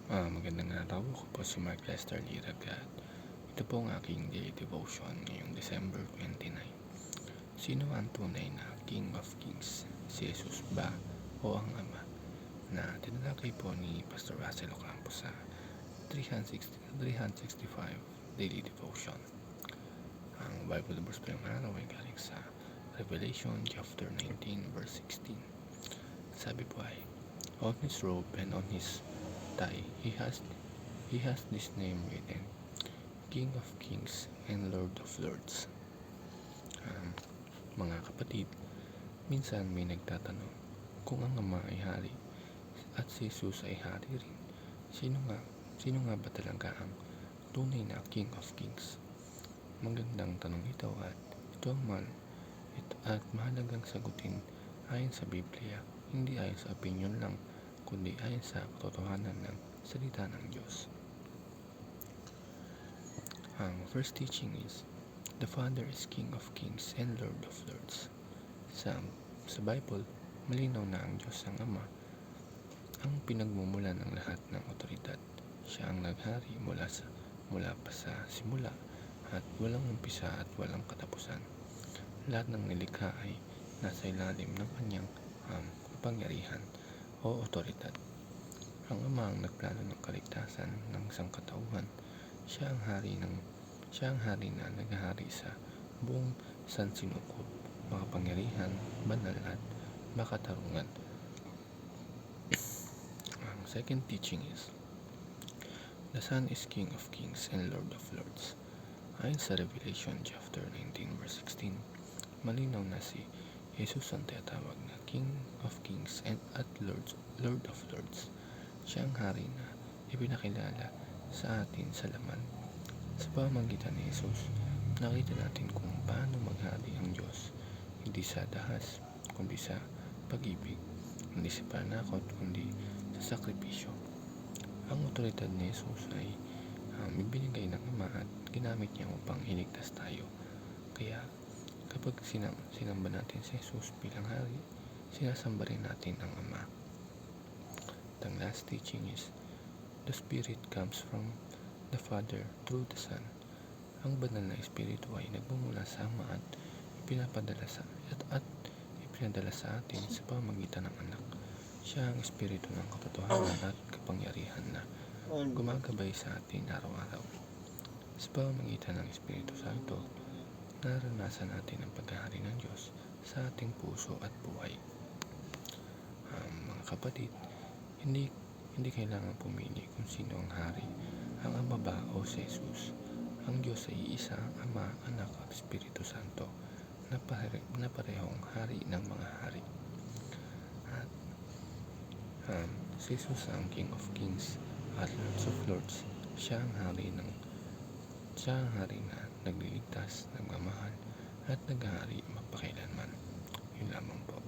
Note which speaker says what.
Speaker 1: Magandang araw. Ako po si Mark Lester Liragat. Ito po ang aking daily devotion ngayong December 29. Sino ang tunay na King of Kings? Si Jesus ba o ang Ama? Na tinalakay po ni Pastor Russell Ocampo sa 365 daily devotion. Ang Bible verse po yung araw ay galing sa Revelation chapter 19 verse 16. Sabi po ay, on his robe and on his thigh he has this name written, King of Kings and Lord of Lords. Mga kapatid, minsan may nagtatanong kung ang Ama ay hari at si Jesus ay hari rin. Sino nga ba talaga ang tunay na King of Kings? Magandang tanong ito at mahalagang sagutin ayon sa Biblia, hindi ayon sa opinion lang, kundi ayon sa katotohanan ng salita ng Diyos. Ang first teaching is, the Father is King of Kings and Lord of Lords. Sa Bible, malinaw na ang Diyos ang Ama ang pinagmumula ng lahat ng otoridad. Siya ang naghari mula pa sa simula at walang umpisa at walang katapusan. Lahat ng nilikha ay nasa ilalim ng kanyang kapangyarihan o otoridad. Ang Ama ang nagplano ng kaligtasan ng sangkatauhan. Siya ang hari na naghahari sa buong sansinukob, makapangyarihan, banal at makatarungan. Ang second teaching is, the Son is King of Kings and Lord of Lords. Ayon sa Revelation chapter 19 verse 16, malinaw na si Jesus ang tinatawag na King of Kings at Lord of Lords. Siya ang hari na ipinakilala sa atin sa laman. Sa pamamagitan ni Jesus, nakita natin kung paano maghari ang Diyos, hindi sa dahas, kundi sa pag-ibig, hindi sa panakot, kundi sa sakripisyo. Ang otoridad ni Jesus ay ibinigay ng Ama at ginamit niya upang iligtas tayo. Kaya kapag sinamba natin si Jesus bilang hari, sinasamba rin natin ang Ama. The last teaching is, the Spirit comes from the Father through the Son. Ang banal na Espiritu ay nagmumula sa Ama at ipinadala sa atin sa pamamagitan ng Anak. Siya ang Espiritu ng katotohanan at kapangyarihan na gumagabay sa atin araw-araw. Sa pamamagitan ng Espiritu Santo, naranasan natin ang paghahari ng Diyos sa ating puso at buhay. Mga kapatid, hindi kailangan pumili kung sino ang hari, ang Ama ba o si Jesus. Ang Diyos ay isa, Ama, Anak at Espiritu Santo na parehong hari ng mga hari. At si Jesus ang King of Kings at Lords of Lords. Siya ang hari na nagliligtas, nagmamahal at naghahari magpakailanman. Yun lamang po.